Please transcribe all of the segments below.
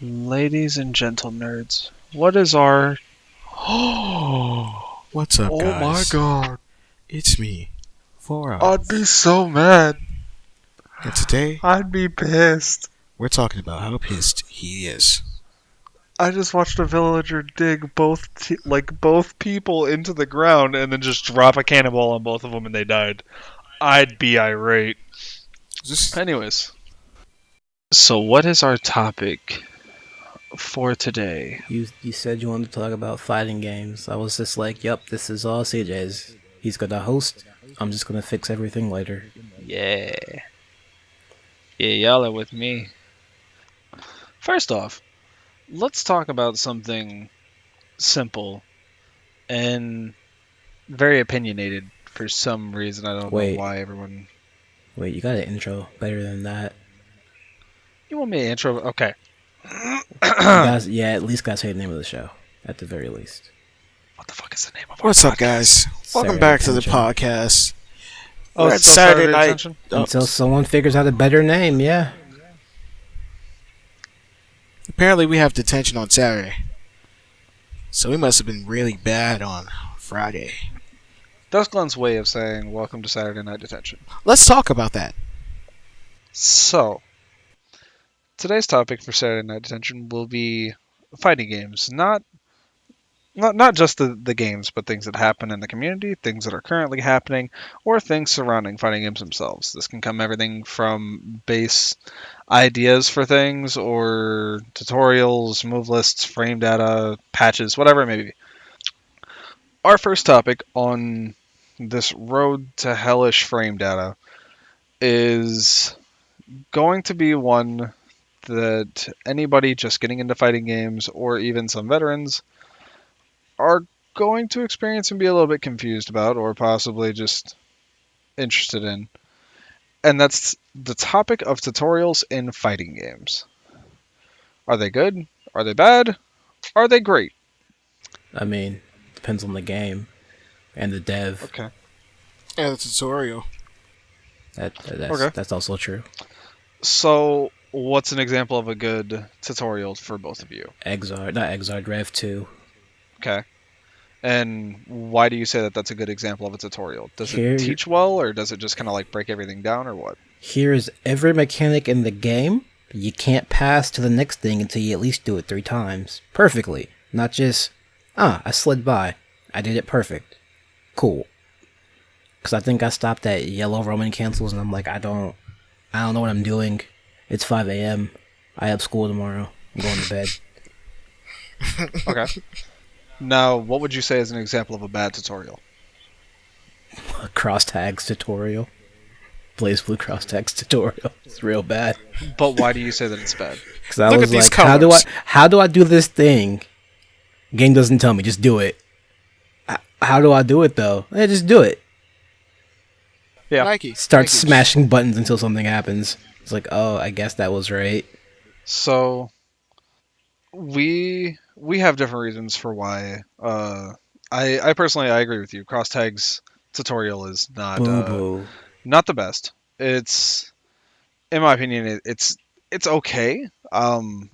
Ladies and gentle nerds, what is our... What's up, Oh my guys? god. It's me, I'd be 4 hours. so mad. And today, I'd be pissed. we're talking about how pissed he is. I just watched a villager dig both people into the ground and then just drop a cannonball on both of them and they died. I'd be irate. This, Anyways, so what is our topic for today? You said you wanted to talk about fighting games. I was just like, yep, this is all CJ's. He's gonna host. I'm just gonna fix everything later. Yeah. Yeah, y'all are with me. First off, let's talk about something simple and very opinionated for some reason. I don't know Wait, why everyone. wait, you got an intro better than that. You want me to intro? Okay. You What guys, yeah, at least gotta say the name of the show, at the very least. the fuck is the name of our what's up, podcast? guys? Welcome Saturday back to the Detention. podcast. Oh, We're it's at still Saturday night. Detention? Until someone figures out a better name, yeah. Apparently, we have detention on Saturday. So we must have been really bad on Friday. That's Glen's way of saying welcome to Saturday Night Detention. Let's talk about that. So, today's topic for Saturday Night Detention will be fighting games. Not just the games, but things that happen in the community, things that are currently happening, or things surrounding fighting games themselves. This can come everything from base ideas for things, or tutorials, move lists, frame data, patches, whatever it may be. Our first topic on this road to hellish frame data is going to be one that anybody just getting into fighting games, or even some veterans, are going to experience and be a little bit confused about, or possibly just interested in. And that's the topic of tutorials in fighting games. Are they good? Are they bad? Are they great? I mean, depends on the game and the dev. Okay. And the tutorial. That's Okay. that's also true. So, what's an example of a good tutorial for both of you? Exard, not Exard, Rev 2. Okay. And why do you say that that's a good example of a tutorial? Does it Here, teach well, or does it just kind of like break everything down, or what? Here's every mechanic in the game. You can't pass to the next thing until you at least do it 3 times. Perfectly. Not just, I slid by. I did it perfect. Cool. Because I think I stopped at yellow Roman cancels and I'm like, I don't know what I'm doing. It's 5 a.m. I have school tomorrow. I'm going to bed. Okay. Now, what would you say is an example of a bad tutorial? A cross tags tutorial. Blaze Blue cross tags tutorial. It's real bad. But why do you say that it's bad? Because I Look was at these like, colors. how do I do this thing? Game doesn't tell me, just do it. How do I do it though? Just do it. Yeah. Nike. Start Nike. smashing buttons until something happens. It's like, oh, I guess that was right. So we have different reasons for why. I personally I agree with you. Cross tags tutorial is Boo boo. not the best. It's in my opinion it's okay.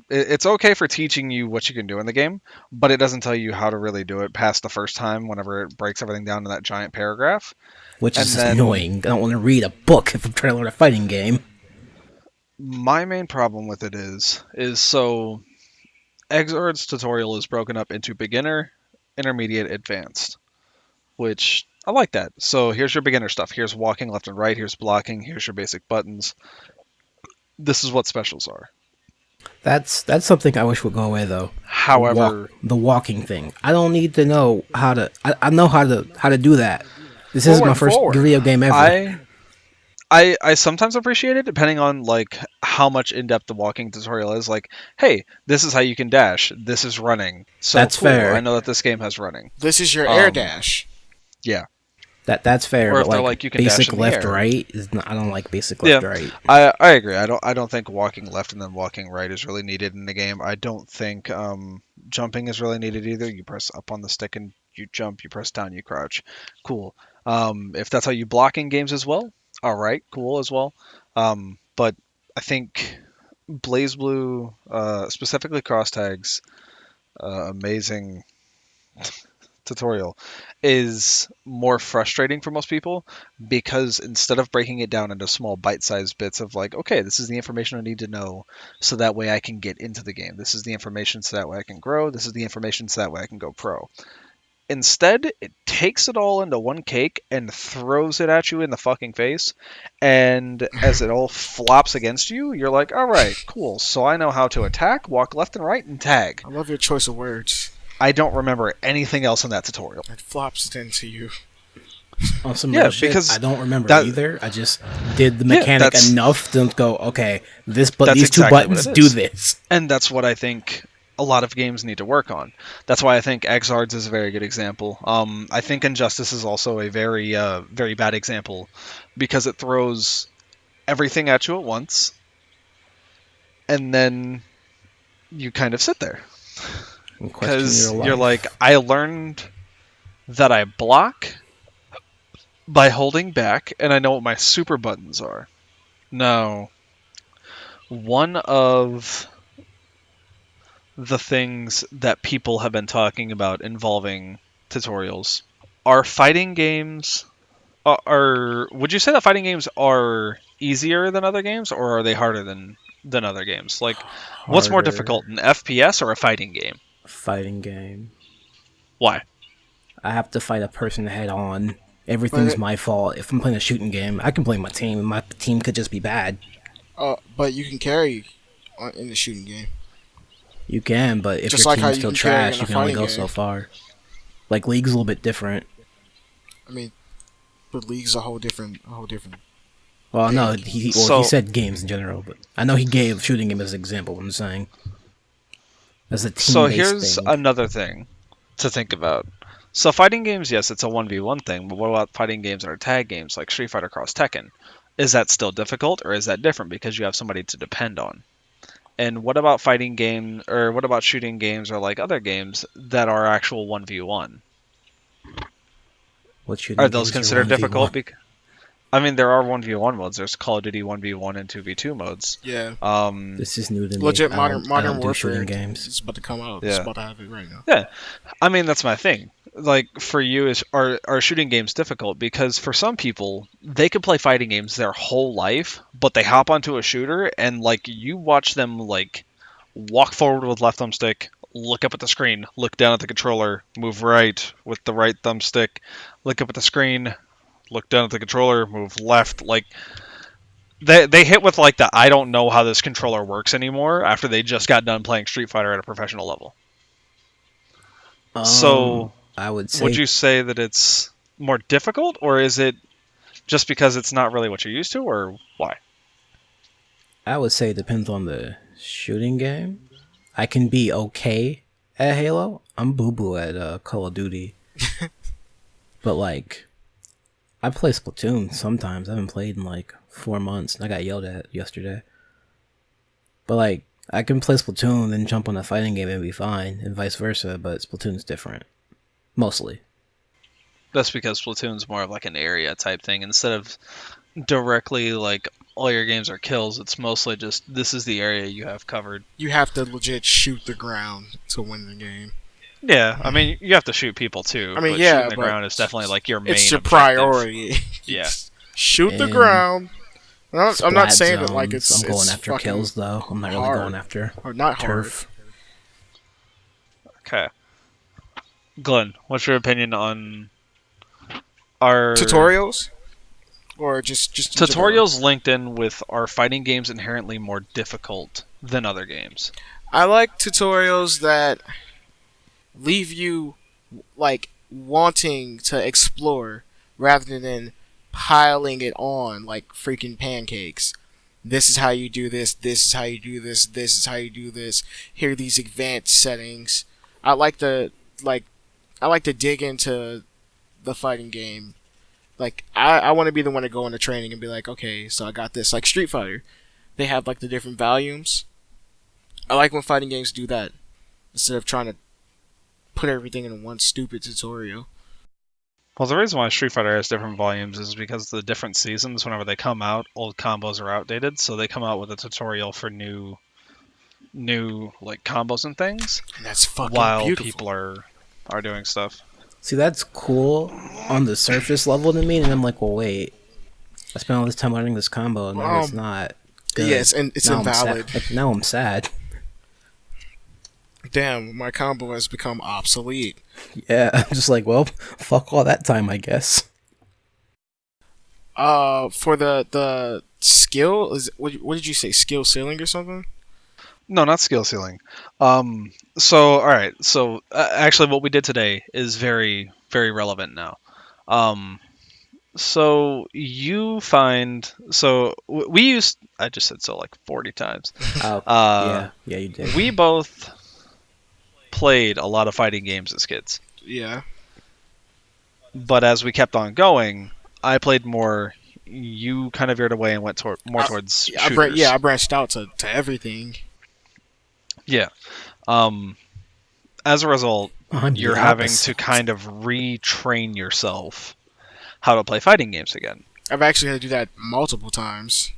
It's okay for teaching you what you can do in the game, but it doesn't tell you how to really do it past the first time. Whenever it breaks everything down to that giant paragraph, Which and is just then annoying. I don't want to read a book if I'm trying to learn a fighting game. my main problem with it is so Exord's tutorial is broken up into beginner, intermediate, advanced, which I like that. So here's your beginner stuff. Here's walking left and right. Here's blocking. Here's your basic buttons. This is what specials are. That's something I wish would go away though. However, The walking thing. I don't need to know how to. I know how to do that. This is my first forward. video game ever. I sometimes appreciate it depending on like how much in depth the walking tutorial is. Like, hey, this is how you can dash. This is running. So That's cool. fair. I know that this game has running. This is your air Um, dash. Yeah. That's fair. Or But if they're like like you can dash basic in the left air. right is not. I don't like basic Yeah, left right. I agree. I don't think walking left and then walking right is really needed in the game. I don't think jumping is really needed either. You press up on the stick and you jump. You press down, you crouch. Cool. If that's how you block in games as well, all right, cool as well. But I think BlazBlue, specifically cross tags, amazing tutorial, is more frustrating for most people because instead of breaking it down into small bite-sized bits of like, okay, this is the information I need to know so that way I can get into the game. This is the information so that way I can grow. This is the information so that way I can go pro. Instead, it takes it all into one cake and throws it at you in the fucking face. And as it all flops against you, you're like, all right, cool. So I know how to attack, walk left and right, and tag. I love your choice of words. I don't remember anything else in that tutorial. It flops it into you. On some Yeah, real shit, because I don't remember that- either. I just did the mechanic that's- enough to go, okay, these That's two exactly what buttons it do is. this. And that's what I think a lot of games need to work on. That's why I think Exards is a very good example. I think Injustice is also a very, very bad example because it throws everything at you at once, and then you kind of sit there And question because your you're life. like, I learned that I block by holding back, and I know what my super buttons are. Now, one of the things that people have been talking about involving tutorials are fighting games. Would you say that fighting games are easier than other games, or are they harder than other games? Like, what's more Harder difficult, an FPS or a fighting game? fighting game. Why? I have to fight a person head on. Everything's But- my fault. If I'm playing a shooting game, I can blame my team, and my team could just be bad. But you can carry in the shooting game. You can, but if Just your like how team's you still can carry trash, in a you can only fighting go so game. far. Like League's a little bit different. I mean, but League's a whole different. Well, no, Game. he So- said games in general, but I know he gave shooting game as an example. I'm saying as a team. So here's thing. another thing to think about. So fighting games, yes, it's a 1v1 thing, but what about fighting games that are tag games like Street Fighter Cross Tekken? Is that still difficult, or is that different because you have somebody to depend on? And what about fighting game, or what about shooting games, or like other games that are actual 1v1? What shooting Are those games considered 1v1? difficult? I mean, there are 1v1 modes. There's Call of Duty 1v1 and 2v2 modes. Yeah. This is new to me. Legit I modern don't do warfare shooting games. It's about to come out. Yeah. It's about to have it right now. Yeah, I mean that's my thing. Like for you, are shooting games difficult? Because for some people, they could play fighting games their whole life, but they hop onto a shooter and like you watch them like walk forward with left thumbstick, look up at the screen, look down at the controller, move right with the right thumbstick, look up at the screen, look down at the controller, move left. Like they hit with like the I don't know how this controller works anymore after they just got done playing Street Fighter at a professional level. So I would say would you say that it's more difficult, or is it just because it's not really what you're used to, or why? I would say it depends on the shooting game. I can be okay at Halo. I'm boo boo at Call of Duty. But like, I play Splatoon sometimes. I haven't played in like 4 months, and I got yelled at yesterday. But like, I can play Splatoon and jump on a fighting game and be fine, and vice versa. But Splatoon's different, mostly. That's because Splatoon's more of like an area type thing. Instead of directly like all your games are kills, it's mostly just this is the area you have covered. You have to legit shoot the ground to win the game. Yeah, I mean you have to shoot people too. I mean, but yeah, shooting the but ground is definitely like your main. It's your objective. priority. Yeah. Shoot the And ground. I'm not Splat saying that like zones, it's. I'm going it's after fucking kills though. I'm not really hard. going after Or not turf. Okay. Glenn, what's your opinion on our Tutorials, or just in general? tutorials linked in with are fighting games inherently more difficult than other games? I like tutorials that leave you like wanting to explore rather than piling it on like freaking pancakes. This is how you do this. This is how you do this. This is how you do this. Here are these advanced settings. I like to dig into the fighting game. Like I want to be the one to go into training and be like, okay, so I got this. Like Street Fighter, they have like the different volumes. I like when fighting games do that instead of trying to put everything in one stupid tutorial. Well, the reason why Street Fighter has different volumes is because the different seasons, whenever they come out, old combos are outdated, so they come out with a tutorial for new like combos and things, And that's fucking while beautiful. people are doing stuff. See, that's cool on the surface level to me, and I'm like, well, wait. I spent all this time learning this combo, and now it's Um, not yes, good. and it's Now I'm sad. invalid. Like, now I'm sad. Damn, my combo has become obsolete. Yeah, I'm just like, well, fuck all that time, I guess. For the skill is what did you say? Skill ceiling or something? No, not skill ceiling. So, all right. So, actually, what we did today is very, very relevant now. Um, so you find we used. I just said so like 40 times. Oh, Uh, yeah, you did. we both played a lot of fighting games as kids, Yeah. but as we kept on going, I played more. You kind of veered away and went more I, towards I shooters. I branched out to everything. Yeah. Um, as a result, I'm you're the having to opposite. kind of retrain yourself how to play fighting games again. I've actually had to do that multiple times.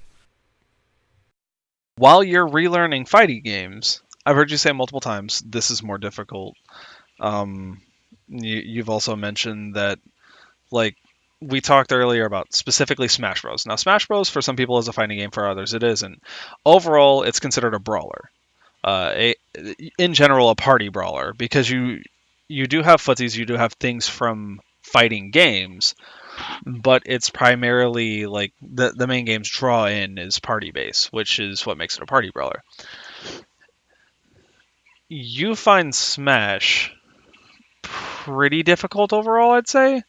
While you're relearning fighting games, I've heard you say multiple times this is more difficult. Um, you've also mentioned that, like, we talked earlier about specifically Smash Bros. Now, Smash Bros. For some people is a fighting game, for others it isn't. Overall, it's considered a brawler. In general, a party brawler because you do have footsies, you do have things from fighting games, but it's primarily like the main game's draw in is party base, which is what makes it a party brawler. You find Smash pretty difficult overall, I'd say.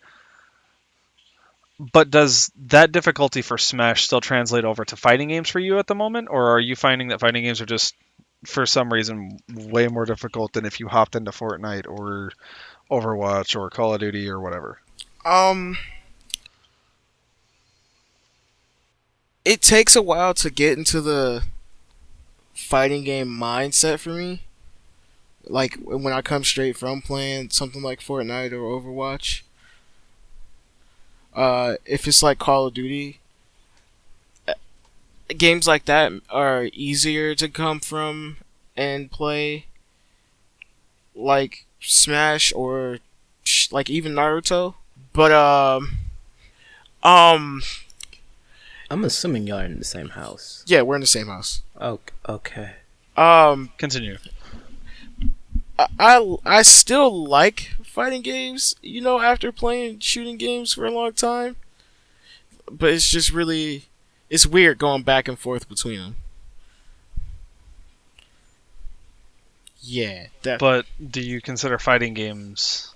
But does that difficulty for Smash still translate over to fighting games for you at the moment, or are you finding that fighting games are just for some reason way more difficult than if you hopped into Fortnite or Overwatch or Call of Duty or whatever? Um, it takes a while to get into the fighting game mindset for me. Like when I come straight from playing something like Fortnite or Overwatch. If it's like Call of Duty, games like that are easier to come from and play. Like Smash or like even Naruto. But um, I'm assuming y'all are in the same house. yeah, we're in the same house. Oh, okay. Continue. I still like fighting games, you know, after playing shooting games for a long time. But it's just really, it's weird going back and forth between them. Yeah, that. But do you consider fighting games?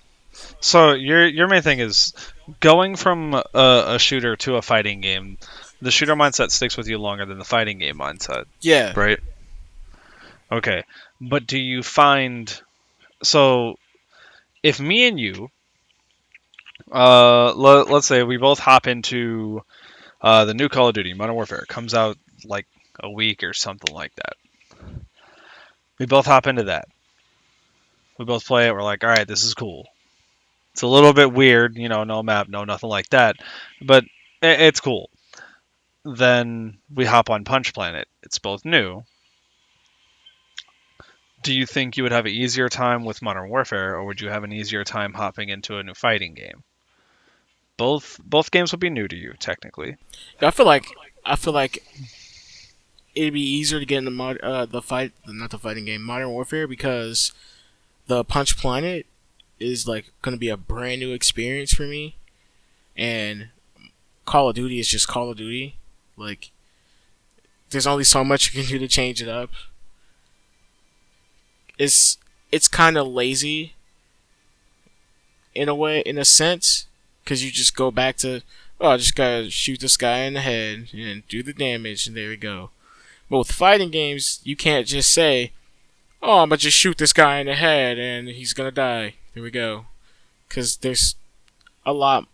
So your main thing is going from a shooter to a fighting game. The shooter mindset sticks with you longer than the fighting game mindset, Yeah. right? Okay, but do you find so if me and you, let's say we both hop into the new Call of Duty Modern Warfare, it comes out like a week or something like that. We both hop into that. We both play it. We're like, all right, this is cool. It's a little bit weird, you know, no map, no nothing like that, but it's cool. Then we hop on Punch Planet. It's both new. Do you think you would have an easier time with Modern Warfare, or would you have an easier time hopping into a new fighting game? Both games would be new to you, technically. I feel like it'd be easier to get into the fight, not the fighting game, Modern Warfare, because the Punch Planet is like gonna be a brand new experience for me, and Call of Duty is just Call of Duty. Like, there's only so much you can do to change it up. It's kind of lazy in a way, in a sense, because you just go back to, oh, I just gotta shoot this guy in the head and do the damage, and there we go. But with fighting games, you can't just say, oh, I'm gonna just shoot this guy in the head and he's gonna die. There we go. Because there's a lot,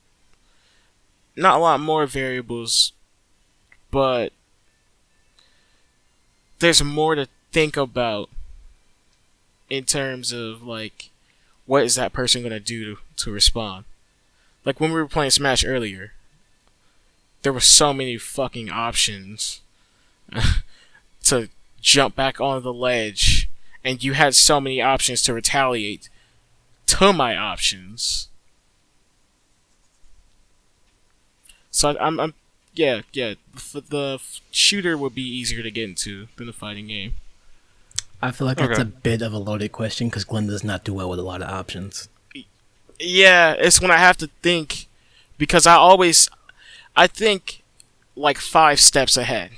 not a lot more variables, but there's more to think about in terms of like, what is that person gonna do to respond? Like when we were playing Smash earlier, there were so many fucking options to jump back onto the ledge, and you had so many options to retaliate to my options. So I'm yeah, yeah. The shooter would be easier to get into than the fighting game. I feel like that's Okay. a bit of a loaded question because Glen does not do well with a lot of options. Yeah, it's when I have to think because I think like 5 steps ahead.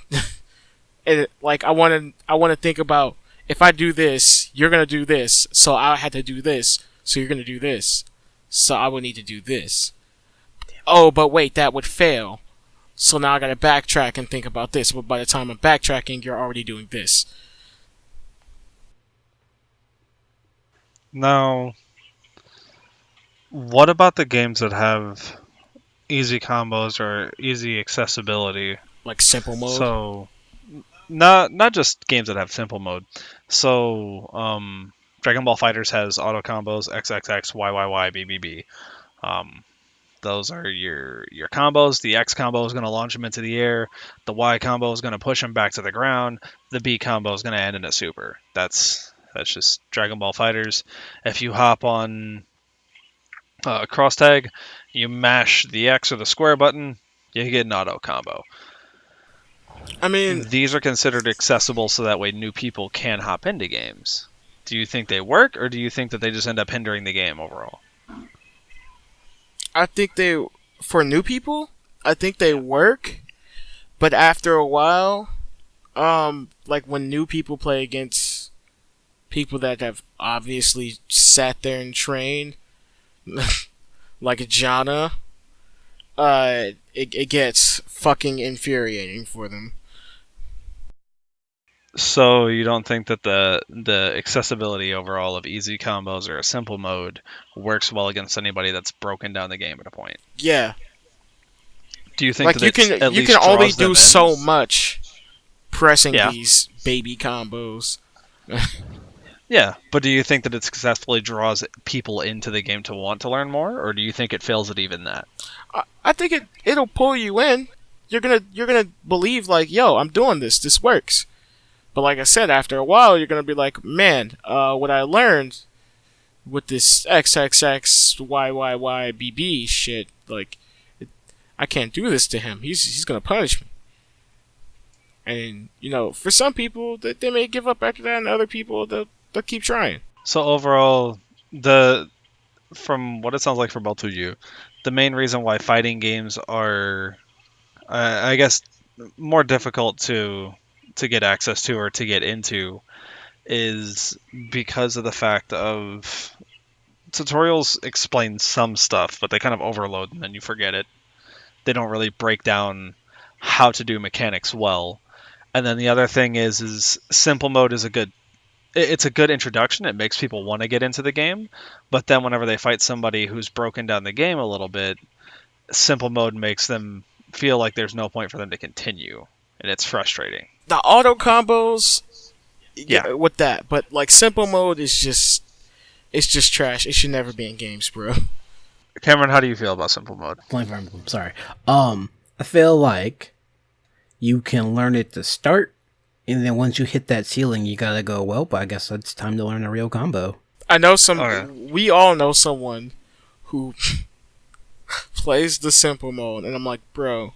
And like I want to think about if I do this, you're gonna do this, so I had to do this, so you're gonna do this, so I would need to do this. Oh, but wait, that would fail. So now I gotta backtrack and think about this. But by the time I'm backtracking, you're already doing this. Now, what about the games that have easy combos or easy accessibility? Like simple mode. So, not just games that have simple mode. So, Dragon Ball Fighters has auto combos X X X Y Y Y B B B. Um, those are your combos. The X combo is going to launch them into the air. The Y combo is going to push them back to the ground. The B combo is going to end in a super. That's just Dragon Ball Fighters. If you hop on cross tag, you mash the X or the square button, you get an auto combo. I mean, These are considered accessible so that way new people can hop into games. Do you think they work, or do you think that they just end up hindering the game overall? I think for new people, I think they work, but after a while, like when new people play against people that have obviously sat there and trained, like Jana, it gets fucking infuriating for them. So you don't think that the accessibility overall of easy combos or a simple mode works well against anybody that's broken down the game at a point? Yeah, Do you think like that it at you least can only draws them do in? so much pressing Yeah, these baby combos. yeah. But do you think that it successfully draws people into the game to want to learn more, or do you think it fails at even that? I think it'll pull you in. You're gonna believe like, yo, I'm doing this. This works. But like I said, after a while, you're gonna be like, man, what I learned with this XXXYYYBB shit, like, I can't do this to him. He's gonna punish me. And for some people, they may give up after that, and other people they'll keep trying. So overall, the from what it sounds like for both of you, the main reason why fighting games are, I guess, more difficult to get access to or to get into is because of the fact of tutorials explain some stuff, but they kind of overload and then you forget it. They don't really break down how to do mechanics well. And then the other thing is simple mode is it's a good introduction. It makes people want to get into the game, but then whenever they fight somebody who's broken down the game a little bit, simple mode makes them feel like there's no point for them to continue, and it's frustrating. The auto combos, Yeah. yeah, with that, but like simple mode is just it's just trash. It should never be in games, bro. Cameron, how do you feel about simple mode? Flying Fire Emblem, sorry. I feel like you can learn it to start, and then once you hit that ceiling, you gotta go, well, I guess it's time to learn a real combo. I know some. Okay. We all know someone who plays the simple mode, and I'm like, bro,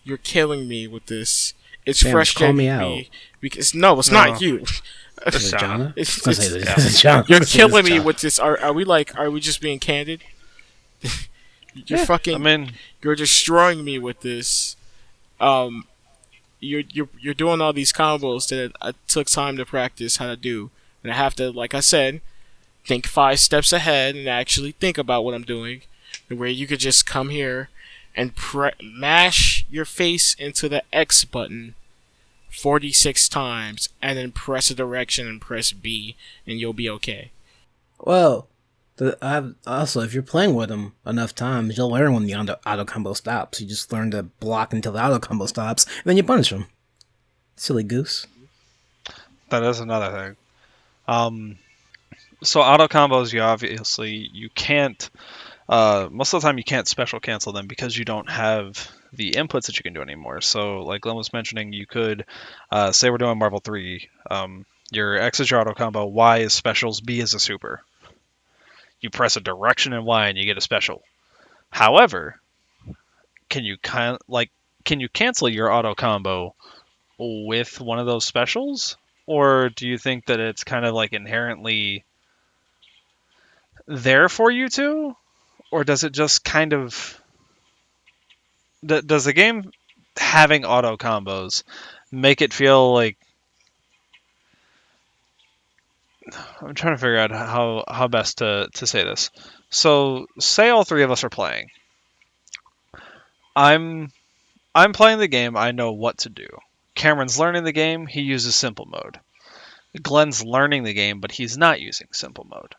you're killing me with this. It's Damn, frustrating call me me because no, it's not you. Is it Jana? It's- I was gonna say, it's- is it Jana? You're Is it killing me Jana? with this. Are we just being candid? You're fucking. I mean, You're destroying me with this. You're doing all these combos that I took time to practice how to do, and I have to, like I said, think 5 steps ahead and actually think about what I'm doing. Where you could just come here and mash your face into the X button 46 times, and then press a direction and press B, and you'll be okay. Well, also, if you're playing with them enough times, you'll learn when the auto combo stops. You just learn to block until the auto combo stops, and then you punish them. Silly goose. that is another thing. So auto combos, you can't most of the time you can't special cancel them because you don't have the inputs that you can do anymore. So, like Glen was mentioning, you could say we're doing Marvel 3. Your X is your auto combo, Y is specials, B is a super. You press a direction in Y and you get a special. However, can you can you cancel your auto combo with one of those specials, or do you think that it's kind of like inherently there for you to, or does it just kind of does the game having auto combos make it feel like I'm trying to figure out how best to say this. So say all three of us are playing. I'm I'm playing the game, I know what to do. Cameron's learning the game, he uses simple mode. Glen's learning the game, but he's not using simple mode.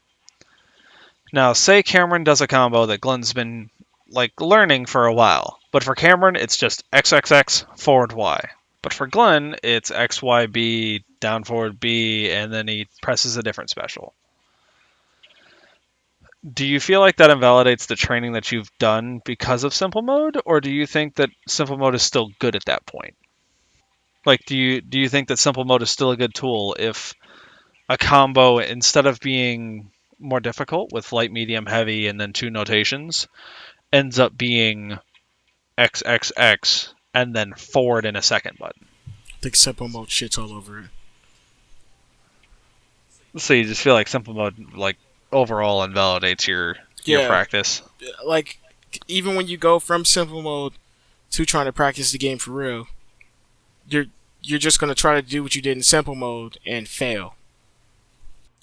Now, say Cameron does a combo that Glen's been like learning for a while, but for Cameron it's just XXX forward Y. But for Glen, it's XYB down forward B, and then he presses a different special. Do you feel like that invalidates the training that you've done because of simple mode, or do you think that simple mode is still good at that point? Like, do you think that simple mode is still a good tool if a combo, instead of being more difficult with light, medium, heavy, and then two notations, ends up being XXX and then forward in a second button? I think simple mode shits all over it. So you just feel like simple mode, like, overall invalidates your Yeah, practice. like even when you go from simple mode to trying to practice the game for real, you're you're just gonna try to do what you did in simple mode and fail.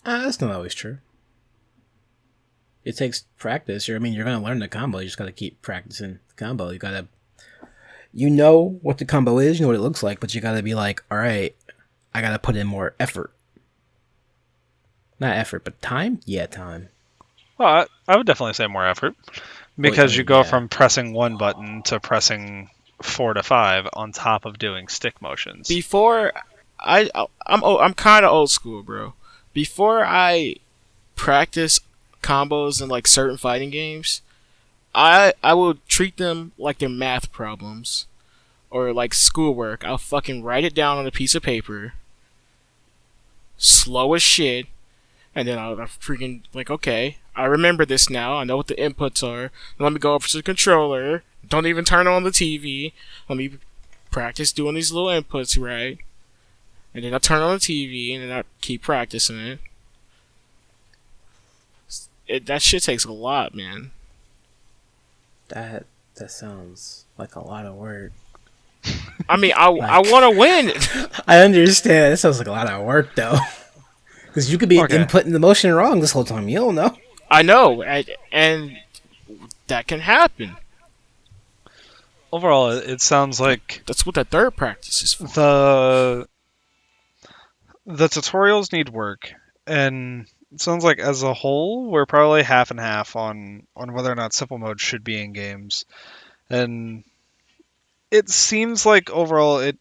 That's not always true. It takes practice. I mean, you're gonna learn the combo. You just gotta keep practicing the combo. You know what the combo is, you know what it looks like, but you gotta be like, all right, I gotta put in more effort. Not effort, but time. Yeah, time. Well, I would definitely say more effort Well, I because you mean, go yeah. from pressing one button to pressing 4 to 5 on top of doing stick motions. Before I'm kind of old school, bro. Before I practice combos in like certain fighting games, I will treat them like they're math problems or like schoolwork. I'll fucking write it down on a piece of paper, slow as shit, and then I'll freaking like, okay, I remember this now. I know what the inputs are. Let me go over to the controller. Don't even turn on the TV. Let me practice doing these little inputs right. And then I turn on the TV and then I keep practicing it. That shit takes a lot, man. That that sounds like a lot of work. I mean, I Like, want to win. I understand. That sounds like a lot of work, though. Because you could be Okay. inputting the motion wrong this whole time. You don't know. I know, and that can happen. Overall, it sounds like That's what that third practice is for. the the tutorials need work, and it sounds like as a whole we're probably half and half on whether or not simple mode should be in games. And it seems like overall it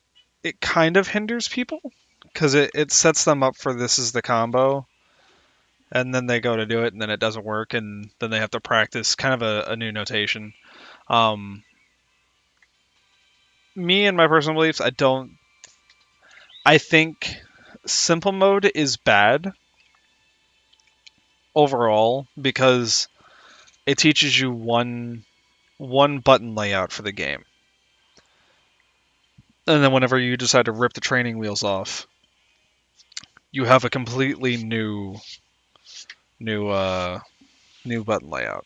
kind of hinders people because it sets them up for this is the combo, and then they go to do it and then it doesn't work, and then they have to practice kind of a new notation. Um, Me and my personal beliefs, I think simple mode is bad overall because it teaches you one button layout for the game. And then whenever you decide to rip the training wheels off, you have a completely new new button layout.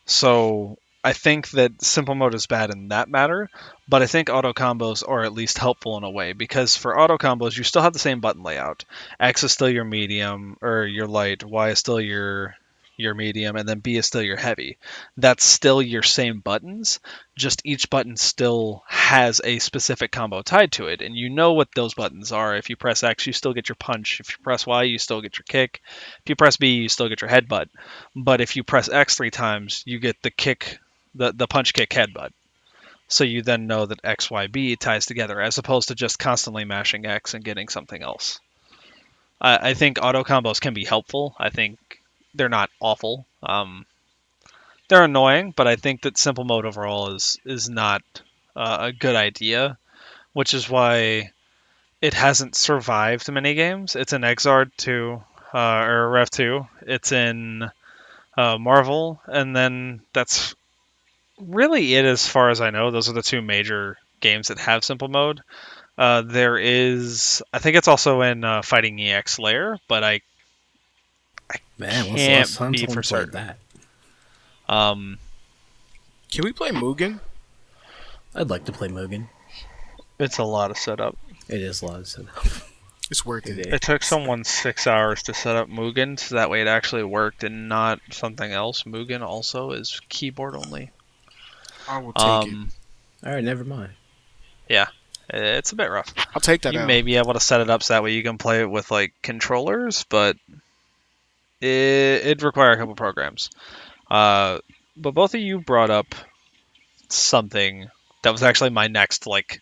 So I think that simple mode is bad in that matter, but I think auto combos are at least helpful in a way because for auto combos you still have the same button layout. X is still your medium or your light, Y is still your medium, and then B is still your heavy. That's still your same buttons, just each button still has a specific combo tied to it, and you know what those buttons are. If you press X, you still get your punch. If you press Y, you still get your kick. If you press B, you still get your headbutt. But if you press X 3 times, you get the kick, the punch kick headbutt. So you then know that XYB ties together, as opposed to just constantly mashing X and getting something else. I think auto combos can be helpful. I think they're not awful. they're annoying, but I think that simple mode overall is not a good idea, which is why it hasn't survived many games. It's in Exard 2, or Rev 2. It's in Marvel, and then that's really it as far as I know. Those are the two major games that have simple mode. There is, I think it's also in Fighting EX Lair, but I Man, when's the last can't time be for someone played certain. that? Um, Can we play Mugen? I'd like to play Mugen. it's a lot of setup. It is a lot of setup. It's worth It it. It took is. someone 6 hours to set up Mugen, so that way it actually worked and not something else. Mugen also is keyboard only. I will take it. Um, Alright, never mind. yeah, it's a bit rough. I'll take that You out. may be able to set it up so that way you can play it with like controllers, but it'd require a couple programs. But both of you brought up something that was actually my next like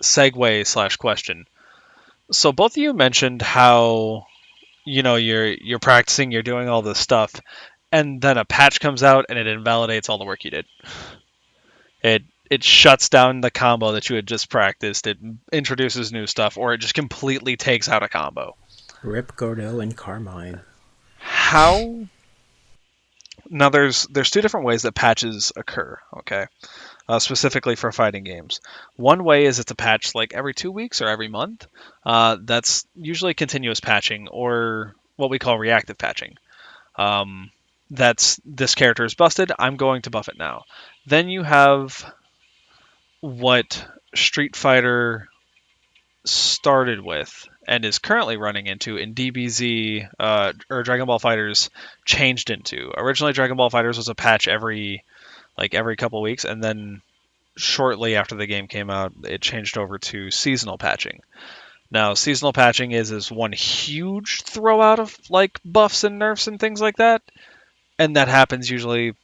segue slash question. So both of you mentioned how you're practicing, you're doing all this stuff, and then a patch comes out and it invalidates all the work you did. It shuts down the combo that you had just practiced. It introduces new stuff, or it just completely takes out a combo. Rip Gordo and Carmine. How now? There's two different ways that patches occur. Okay, specifically for fighting games. One way is it's a patch like every 2 weeks or every month. That's usually continuous patching or what we call reactive patching. Um, that's this character is busted. I'm going to buff it now. Then you have what Street Fighter started with and is currently running into in DBZ or Dragon Ball Fighters changed into. Originally, Dragon Ball Fighters was a patch every couple weeks, and then shortly after the game came out, it changed over to seasonal patching. Now, seasonal patching is one huge throw out of like buffs and nerfs and things like that, and that happens usually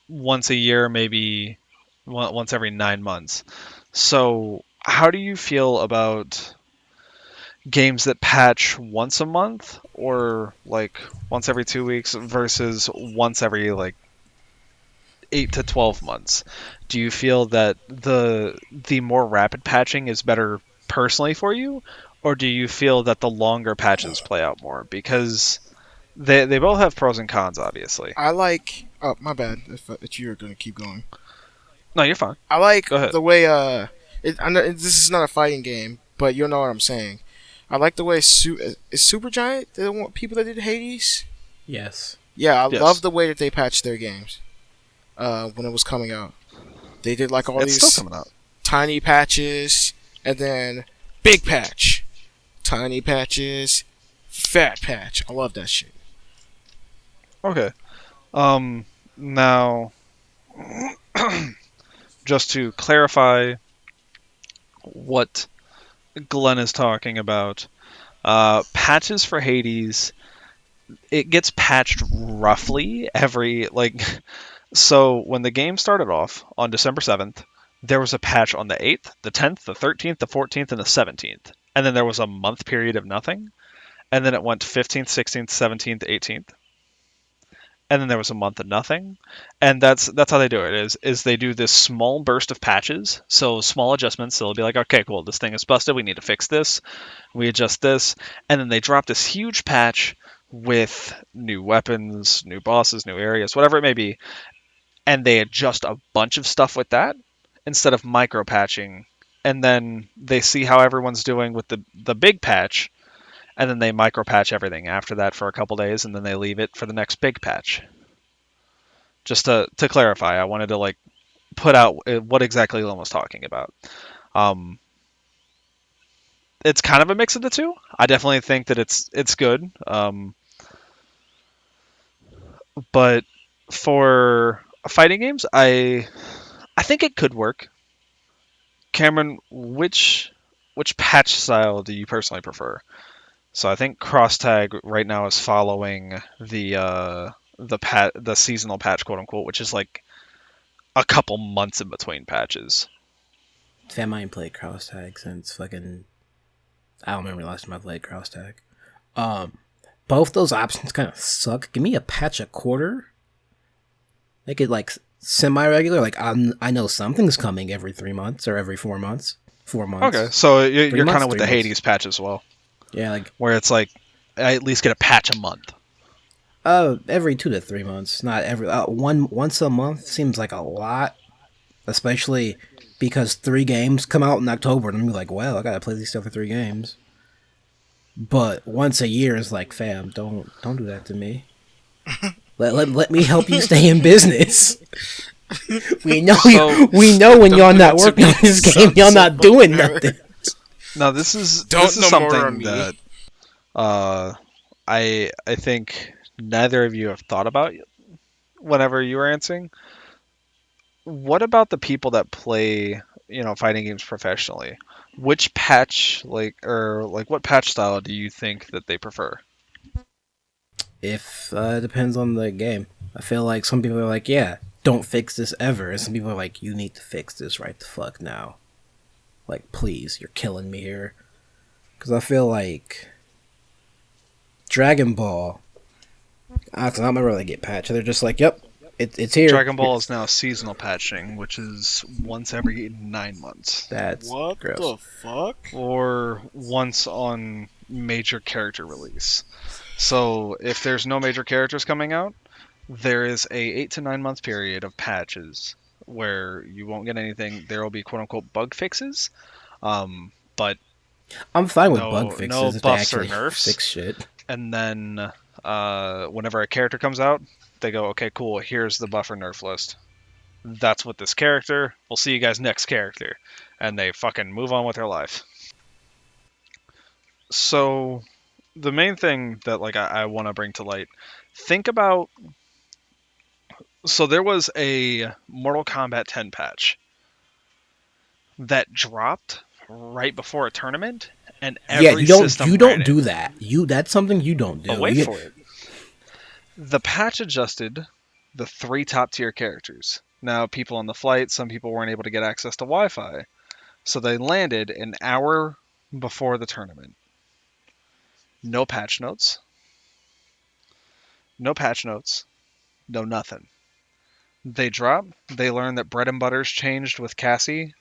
once a year, maybe once every 9 months. So, how do you feel about games that patch once a month or like once every 2 weeks versus once every like 8 to 12 months? Do you feel that the more rapid patching is better personally for you, or do you feel that the longer patches play out more? Because they both have pros and cons, obviously. I like. Oh, my bad. If you're gonna keep going, No, you're fine. I like Go ahead. the way. I know this is not a fighting game, but you'll know what I'm saying. I like the way is Supergiant the one people that did Hades. Yes. Yeah, I love Yes, the way that they patched their games. When it was coming out, they did like all it's still these coming out. tiny patches, and then big patch, tiny patches, fat patch. I love that shit. Okay. Now, just to clarify what Glen is talking about, patches for Hades, it gets patched roughly every like. So when the game started off on December 7th, there was a patch on the 8th, the 10th, the 13th, the 14th, and the 17th, and then there was a month period of nothing, and then it went 15th, 16th, 17th, 18th, and then there was a month of nothing, and that's how they do it. Is they do this small burst of patches, so small adjustments. So they'll be like, okay, cool, this thing is busted. We need to fix this. We adjust this, and then they drop this huge patch with new weapons, new bosses, new areas, whatever it may be, and they adjust a bunch of stuff with that instead of micro patching. And then they see how everyone's doing with the big patch, and then they micro patch everything after that for a couple days, and then they leave it for the next big patch. Just to clarify, I wanted to like put out what exactly Lynn was talking about. Um, it's kind of a mix of the two. I definitely think that it's good, but for fighting games, I think it could work. Cameron, which patch style do you personally prefer? So I think cross tag right now is following the seasonal patch, quote unquote, which is like a couple months in between patches. Fam, I ain't played cross tag since fucking. I don't remember the last time I played cross tag. Both those options kind of suck. Give me a patch a quarter, Make it like semi-regular. Like I know something's coming every 3 months or every 4 months. 4 months. Okay, so Three you're kind months. of with 3 the months. Hades patch as well, Yeah, like where it's like I at least get a patch a month. every 2 to 3 months. Not every once a month seems like a lot, especially because 3 games come out in October, and I'm like, well, I gotta play these stuff for 3 games. But once a year is like, fam, don't do that to me. Let me help you stay in business. We know So we know when Don't y'all do not that to working me, on this game, Sons y'all of not a doing parent. nothing. now this Don't is no more on something me. that I think neither of you have thought about whenever you were answering. What about the people that play, fighting games professionally? Which patch, or what patch style do you think that they prefer? If depends on the game. I feel like some people are like, yeah, don't fix this ever, and some people are like, you need to fix this right the fuck now. Like, please, you're killing me here. Because I feel like Dragon Ball, I don't remember they get patched. They're just like, yep, it's here. Dragon Ball is now seasonal patching, which is once every 9 months, That's What gross. the fuck? or once on major character release. So if there's no major characters coming out, there is a 8 to 9 month period of patches where you won't get anything. There will be quote unquote bug fixes, but I'm fine with bug no fixes if they buffs or actually nerfs. fix shit. And then whenever a character comes out, they go, okay, cool. Here's the buff or nerf list. That's with this character. We'll see you guys next character, and they fucking move on with their life. So the main thing that I want to bring to light, think about. So there was a Mortal Kombat 10 patch that dropped right before a tournament, and Yeah, every you system ran don't it. do that. That's something you don't But do. wait for it. The patch adjusted the 3 top tier characters. Now, people on the flight, some people weren't able to get access to Wi-Fi, so they landed an hour before the tournament. No patch notes, no patch notes, no nothing. They drop. They learn that Bread and Butter's changed with Cassie.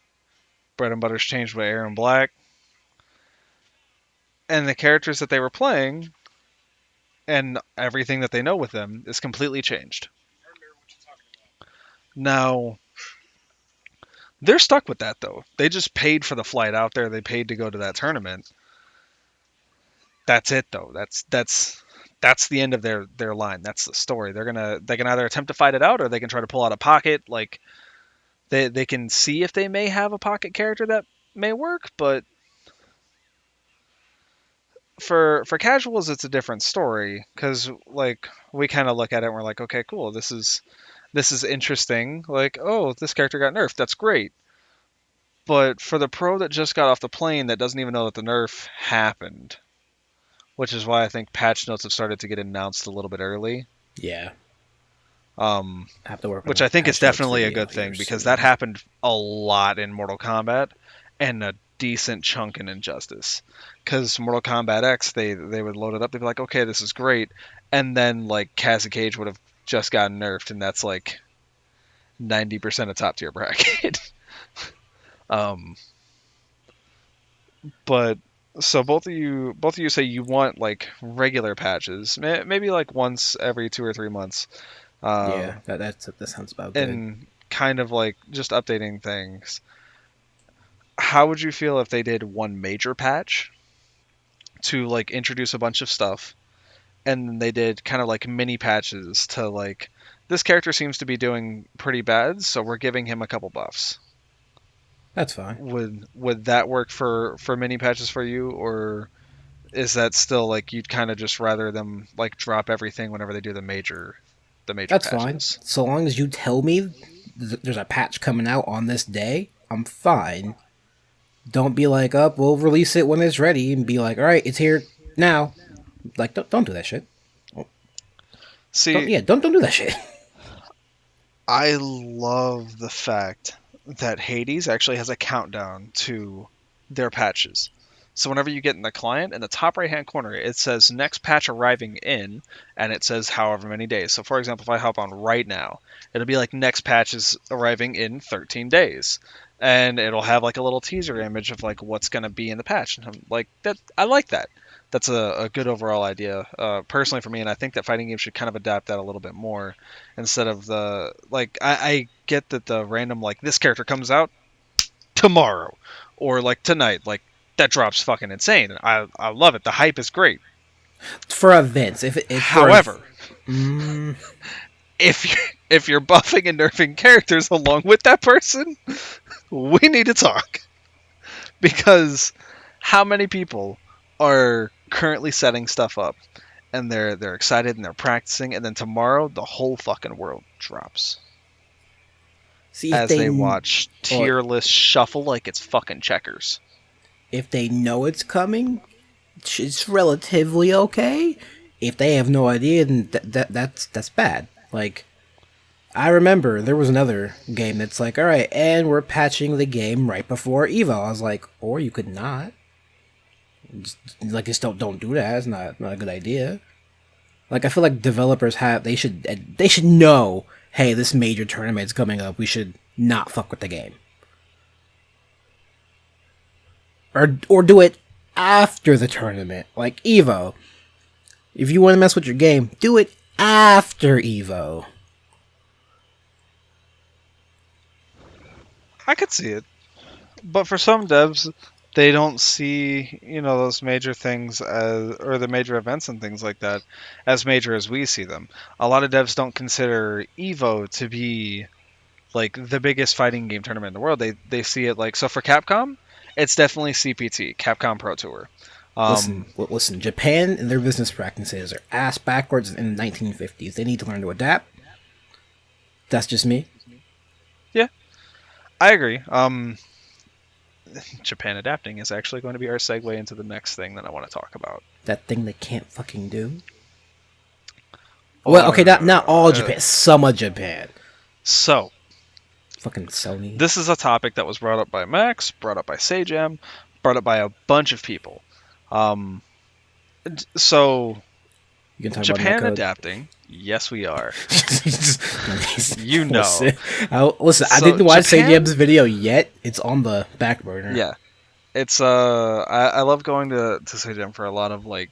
Bread and Butter's changed with Aaron Black. And the characters that they were playing and everything that they know with them is completely changed. Now, they're stuck with that though. They just paid for the flight out there. They paid to go to that tournament. That's it though. That's the end of their line. That's the story. They can either attempt to fight it out or they can try to pull out a pocket. Like they can see if they may have a pocket character that may work, but for casuals it's a different story because we kind of look at it and we're like, okay, cool, this is interesting. Like, oh, this character got nerfed. That's great. But for the pro that just got off the plane that doesn't even know that the nerf happened, which is why I think patch notes have started to get announced a little bit early. Yeah, Um, I have to work on which I that think is patch notes definitely a video good here thing because that soon. happened a lot in Mortal Kombat and a decent chunk in Injustice. Because Mortal Kombat X, they would load it up, they'd be like, okay, this is great, and then Cassie Cage would have just gotten nerfed, and that's 90% of top tier bracket. um, but so both of you say you want regular patches, maybe once every 2 or 3 months, uh, Yeah, that sounds about good. and kind of just updating things. How would you feel if they did one major patch to introduce a bunch of stuff, and then they did kind of mini patches to this character seems to be doing pretty bad, so we're giving him a couple buffs. That's fine. Would that work for mini patches for you, or is that still you'd kind of just rather them drop everything whenever they do the major That's fine. patches? So long as you tell me there's a patch coming out on this day, I'm fine. Don't be like, up, we'll release it when it's ready, and be like, all right, it's here now. Like, don't do that shit. See, Don't do that shit. I love the fact that Hades actually has a countdown to their patches. So whenever you get in the client, in the top right-hand corner, it says next patch arriving in, and it says however many days. So for example, if I hop on right now, it'll be like next patch is arriving in 13 days. And it'll have like a little teaser image of like what's going to be in the patch. And I'm like, that I like that. That's a good overall idea, personally for me, and I think that fighting games should kind of adapt that a little bit more instead of the like. I get that the random like this character comes out tomorrow or like tonight, like that drops fucking insane. I love it. The hype is great. For events, if However, mm, if you're buffing and nerfing characters along with that person, we need to talk because how many people are currently setting stuff up and they're excited and they're practicing, and then tomorrow the whole fucking world drops see if as they they watch or tier list shuffle like it's fucking checkers. if they know it's coming, it's relatively okay. If they have no idea, then that's bad. Like, I remember there was another game that's like, all right, and we're patching the game right before Evo. I was like, or you could not. Just don't do that. It's not a good idea. Like, I feel like developers they should know, hey, this major tournament's coming up. We should not fuck with the game. Or do it after the tournament, like Evo. If you want to mess with your game, do it after Evo. I could see it, but for some devs, they don't see those major things or the major events and things like that as major as we see them. A lot of devs don't consider Evo to be like the biggest fighting game tournament in the world. They see it like, so for Capcom, it's definitely CPT, Capcom Pro Tour. Listen. Japan and their business practices are ass backwards in the 1950s. They need to learn to adapt. That's just me. Yeah, I agree. Japan adapting is actually going to be our segue into the next thing that I want to talk about. That thing they can't fucking do. Well, okay, not all Japan. Some of Japan. So, fucking Sony. This is a topic that was brought up by Max, brought up by Sajam, brought up by a bunch of people. So, you can talk Japan about adapting. Yes, we are. you know. Listen, I didn't watch Sajam's video yet. It's on the back burner. Yeah. It's I love going to Sajam for a lot of like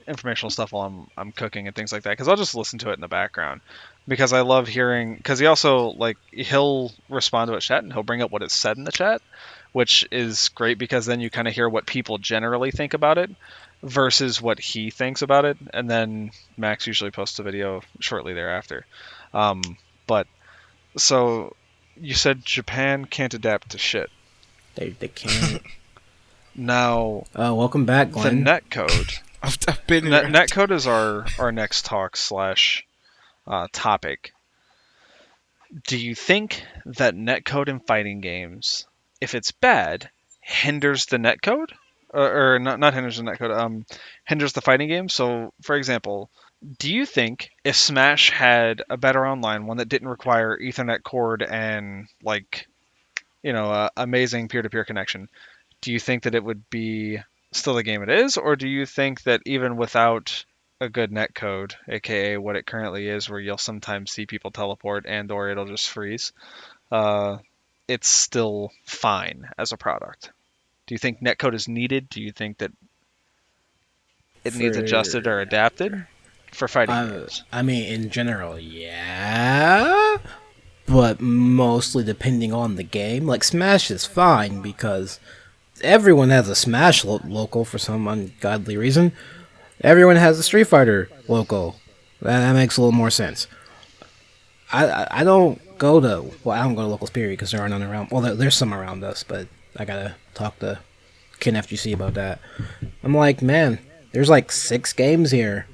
informational stuff while I'm cooking and things like that, because I'll just listen to it in the background because I love hearing, because he also like he'll respond to a chat and he'll bring up what is said in the chat, which is great because then you kind of hear what people generally think about it versus what he thinks about it, and then Max usually posts a video shortly thereafter. But so you said Japan can't adapt to shit. They can't. Now, welcome back, Glen. the netcode. I've been here. Netcode is our next talk / topic. Do you think that netcode in fighting games, if it's bad, hinders the netcode? Or not hinders the netcode, hinders the fighting game? So, for example, do you think if Smash had a better online, one that didn't require Ethernet cord and, like, amazing peer-to-peer connection, do you think that it would be still the game it is? Or do you think that even without a good netcode, aka what it currently is, where you'll sometimes see people teleport and or it'll just freeze, it's still fine as a product? Do you think netcode is needed? Do you think that it needs adjusted or adapted for fighting games? I mean, in general, yeah. But mostly depending on the game. Like, Smash is fine because everyone has a Smash local for some ungodly reason. Everyone has a Street Fighter local. That makes a little more sense. I don't go to locals, period, because there aren't none around. Well, there's some around us, but I gotta talk to Ken FGC about that. I'm like, man, there's like 6 games here.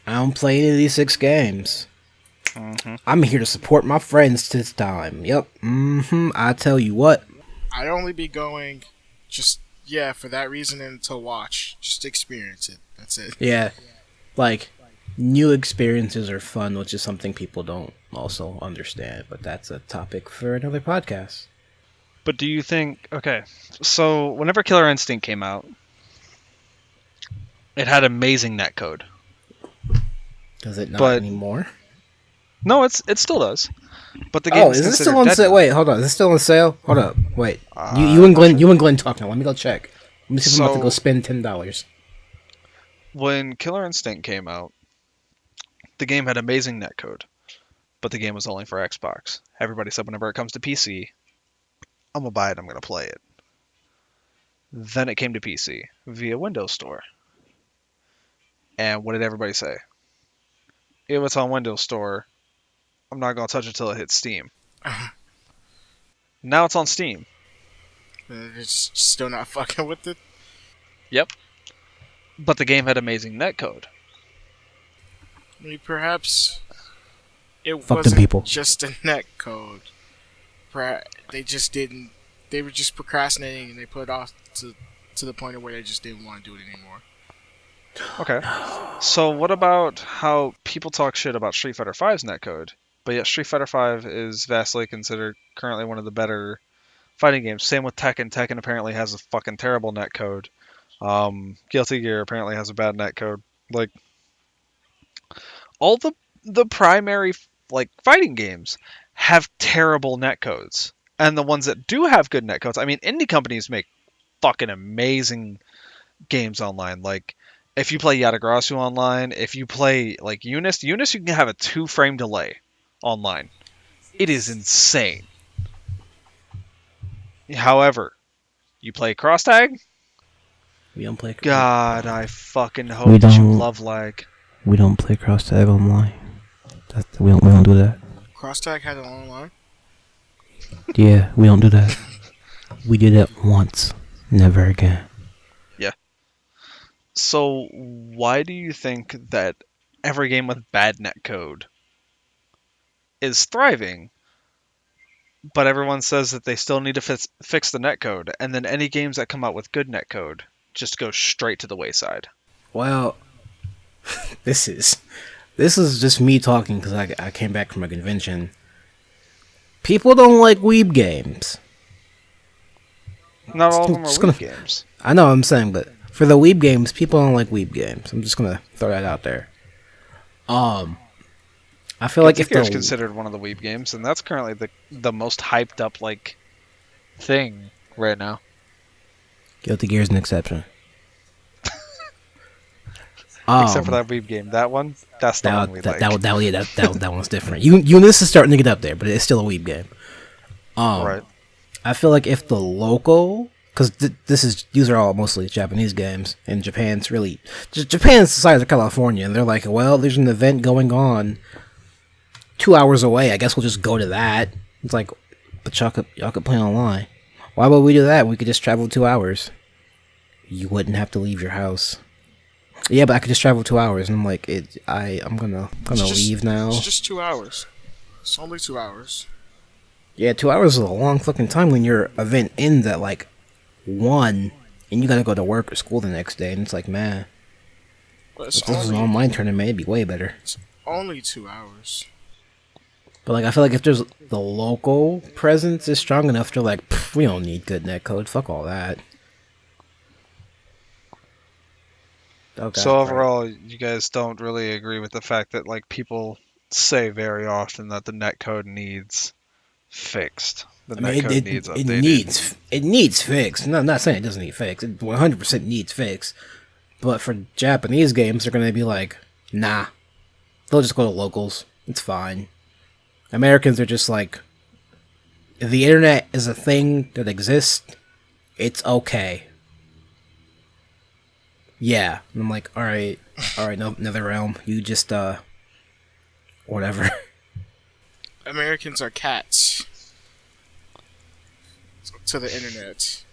I don't play any of these 6 games. Mm-hmm. I'm here to support my friends this time. Yep. I tell you what. I'd only be going for that reason and to watch. Just experience it. That's it. Yeah. Like, new experiences are fun, which is something people don't also understand, but that's a topic for another podcast. But do you think? Okay, so whenever Killer Instinct came out, it had amazing netcode. Does it not But anymore? no, it still does. But the game Oh, is is this still considered on dead sale? now. Wait, hold on. Is this still on sale? Hold up. Wait. I'm not sure. You and Glen talk now. Let me go check. Let me see if I'm about to go So spend $10. when Killer Instinct came out, the game had amazing netcode, but the game was only for Xbox. Everybody said whenever it comes to PC, I'm gonna buy it. I'm gonna play it. Then it came to PC via Windows Store, and what did everybody say? If it's on Windows Store, I'm not gonna touch it till it hits Steam. Now it's on Steam. It's still not fucking with it. Yep. But the game had amazing netcode. I mean, perhaps it Fuck them wasn't people. just a net code. They just didn't. They were just procrastinating, and they put it off to the point of where they just didn't want to do it anymore. Okay. So what about how people talk shit about Street Fighter V's netcode, but yet Street Fighter V is vastly considered currently one of the better fighting games. Same with Tekken. Tekken apparently has a fucking terrible netcode. Guilty Gear apparently has a bad netcode. Like all the primary like fighting games have terrible netcodes, and the ones that do have good netcodes, I mean, indie companies make fucking amazing games online. Like if you play Yatagrasu online, if you play like Eunice, you can have a 2 frame delay online. It is insane. However, you play cross tag, We don't play. God, I fucking We hope that you don't- love lag. We don't play cross tag online. We don't do that. Crosstag had it online. Yeah, we don't do that. We did it once, never again. So why do you think that every game with bad netcode is thriving, but everyone says that they still need to fix the netcode, and then any games that come out with good netcode just go straight to the wayside? Well, this is just me talking because I came back from a convention. People don't like weeb games. Not all of them are Just weak gonna- games. I know what I'm saying, but for the weeb games, people don't like weeb games. I'm just gonna throw that out there. I feel like Guilty if Gear is the considered one of the weeb games, and that's currently the most hyped up like thing right now. Guilty Gear is an exception. Except for that weeb game, that one, that's the one we like. That one's different. Eunice is starting to get up there, but it's still a weeb game. Right. I feel like if the local, because these are all mostly Japanese games, and Japan's the size of California, and they're like, well, there's an event going on 2 hours away. I guess we'll just go to that. It's like, but y'all could play online. Why would we do that? We could just travel 2 hours. You wouldn't have to leave your house. Yeah, but I could just travel 2 hours, and I'm like, I'm gonna leave now. It's just 2 hours. It's only 2 hours. Yeah, 2 hours is a long fucking time when your event ends at like 1, and you gotta go to work or school the next day, and it's like, man, But if this was an online tournament, it'd be way better. only 2 hours. But like, I feel like if there's the local presence is strong enough, they're like, we don't need good netcode. Fuck all that. Okay, So right. overall, you guys don't really agree with the fact that like people say very often that the netcode needs fixed. The I mean, netcode needs updated. it needs fixed. No, I'm not saying it doesn't need fixed. It 100% needs fixed. But for Japanese games, they're gonna be like, nah. They'll just go to locals. It's fine. Americans are just like, if the internet is a thing that exists, it's okay. Yeah. And I'm like, alright, no, NetherRealm, you just, whatever. Americans are cats to the internet.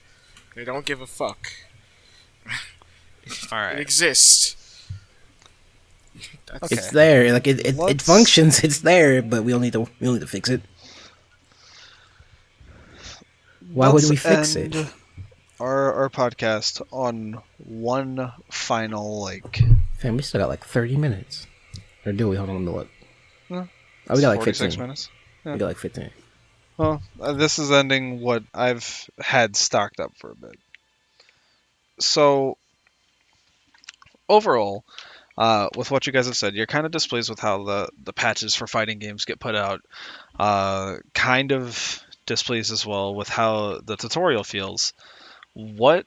They don't give a fuck. All It right. exists. Okay. It's there. Like it Let's- functions. It's there, but we don't need to fix it. Why would Let's we fix it? end Our podcast on one final like. Fam, we still got like 30 minutes. Or do we? Hold on, let me look. No, Oh, we got like 46 15. minutes. We got like 15. Well, this is ending what I've had stocked up for a bit. So overall, with what you guys have said, you're kind of displeased with how the patches for fighting games get put out. Kind of displeased as well with how the tutorial feels. What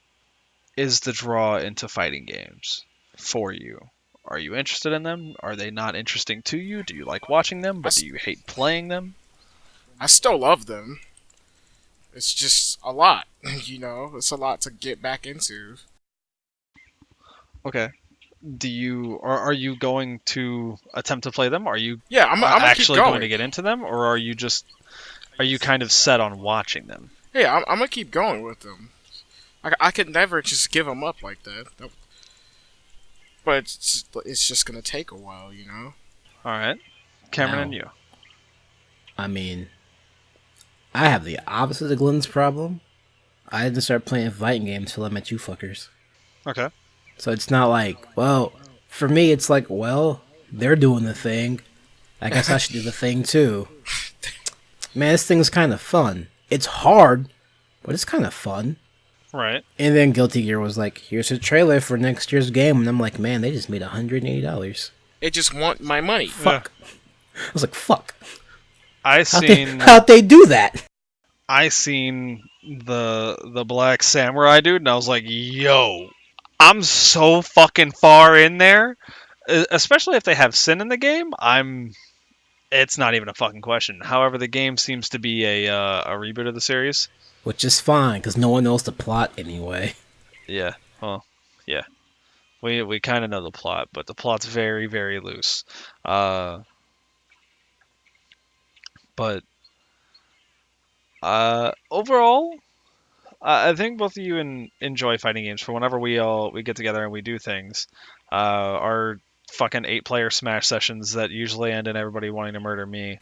is the draw into fighting games for you? Are you interested in them? Are they not interesting to you? Do you like watching them, I, but do you hate playing them? I still love them. It's just a lot, you know. It's a lot to get back into. Okay. Are you going to attempt to play them? Are you Yeah, I'm gonna keep actually going to going. get into them, or are you kind of set on watching them? Yeah, I'm gonna keep going with them. I could never just give them up like that. But it's just gonna take a while, you know. All right, Cameron and Now, you. I mean, I have the opposite of Glen's problem. I didn't start playing fighting games till I met you fuckers. Okay. So it's not like, well, for me, it's like, well, they're doing the thing. I guess I should do the thing too. Man, this thing's kind of fun. It's hard, but it's kind of fun. Right. And then Guilty Gear was like, here's a trailer for next year's game. And I'm like, man, they just made $180. They just want my money. Fuck. I was like, fuck. Seen How'd they do that? I seen the Black Samurai dude, and I was like, yo, I'm so fucking far in there. Especially if they have sin in the game, it's not even a fucking question. However, the game seems to be a reboot of the series. Which is fine, because no one knows the plot anyway. Yeah. Well, yeah. We kind of know the plot, but the plot's very, very loose. But overall, I think both of you enjoy fighting games. For whenever we get together and we do things, our fucking 8-player Smash sessions that usually end in everybody wanting to murder me,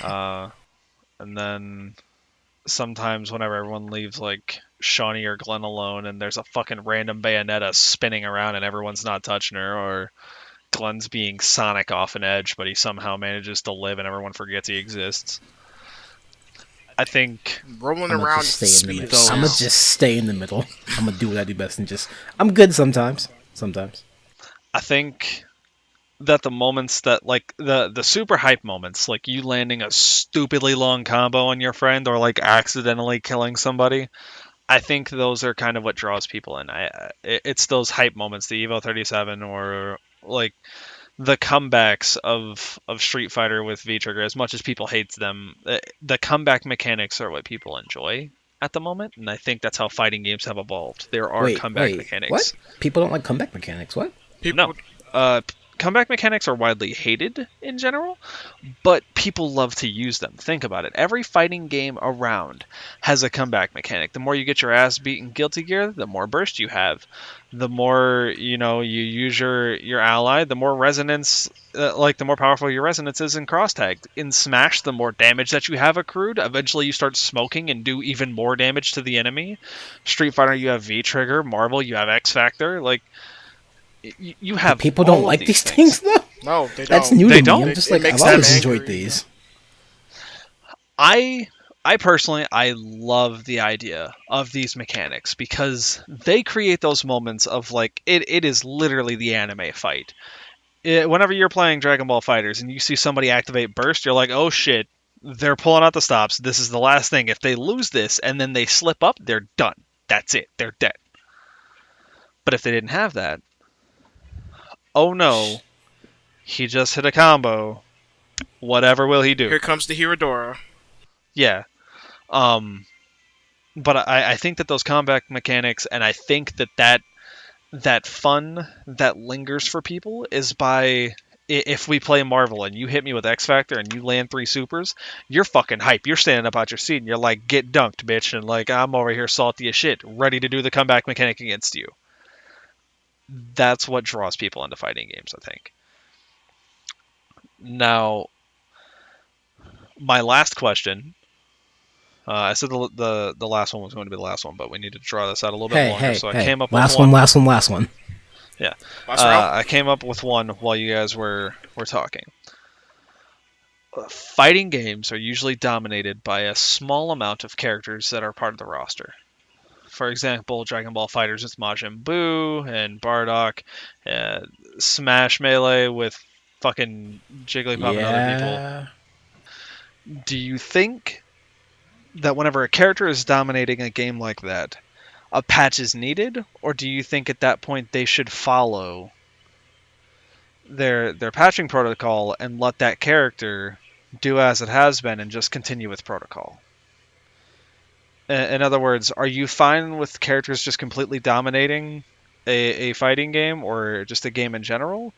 and then sometimes whenever everyone leaves like Shawnee or Glen alone, and there's a fucking random Bayonetta spinning around and everyone's not touching her, or Glen's being Sonic off an edge, but he somehow manages to live and everyone forgets he exists. I think Rolling I'm gonna around just at the stay in the speed middle. of I'm gonna sound. just stay in the middle. I'm gonna do what I do best and just. I'm good sometimes. Sometimes. I think that the moments that like the super hype moments, like you landing a stupidly long combo on your friend or like accidentally killing somebody, I think those are kind of what draws people in. It's those hype moments, the Evo 37 or like the comebacks of Street Fighter with V Trigger. As much as people hate them, the comeback mechanics are what people enjoy at the moment, and I think that's how fighting games have evolved. There are comeback Wait. What? mechanics. People don't like comeback mechanics. What? People, No, comeback mechanics are widely hated in general, but people love to use them. Think about it. Every fighting game around has a comeback mechanic. The more you get your ass beat in Guilty Gear, the more burst you have. The more you use your ally, the more resonance, like the more powerful your resonance is in cross tag. In Smash, the more damage that you have accrued, eventually you start smoking and do even more damage to the enemy. Street Fighter, you have V Trigger. Marvel, you have X Factor. Like you But have people don't all of like these these things though. no, they That's don't. new They to me. don't? I'm just It like I've makes them always angry. enjoyed these. I I personally I love the idea of these mechanics because they create those moments of like it is literally the anime fight. Whenever you're playing Dragon Ball Fighters and you see somebody activate burst, you're like, "Oh shit, they're pulling out the stops. This is the last thing. If they lose this and then they slip up, they're done. That's it. They're dead." But if they didn't have that, oh no, he just hit a combo. Whatever will he do? Here comes the Hiradora. Yeah. Um but I think that those combat mechanics, and I think that fun that lingers for people is by if we play Marvel and you hit me with X Factor and you land 3 supers, you're fucking hype. You're standing up out your seat and you're like, get dunked, bitch, and like I'm over here salty as shit, ready to do the comeback mechanic against you. That's what draws people into fighting games, I think. Now, my last question. I said the last one was going to be the last one, but we need to draw this out a little bit longer. So I Hey. came up with Last one. Yeah. Last round. I came up with one while you guys were talking. fighting games are usually dominated by a small amount of characters that are part of the roster. For example, Dragon Ball Fighters with Majin Buu and Bardock, uh, Smash Melee with fucking Jigglypuff and other people. Yeah. Do you think that whenever a character is dominating a game like that, a patch is needed, or do you think at that point they should follow their patching protocol and let that character do as it has been and just continue with protocol? In other words, are you fine with characters just completely dominating a fighting game or just a game in general?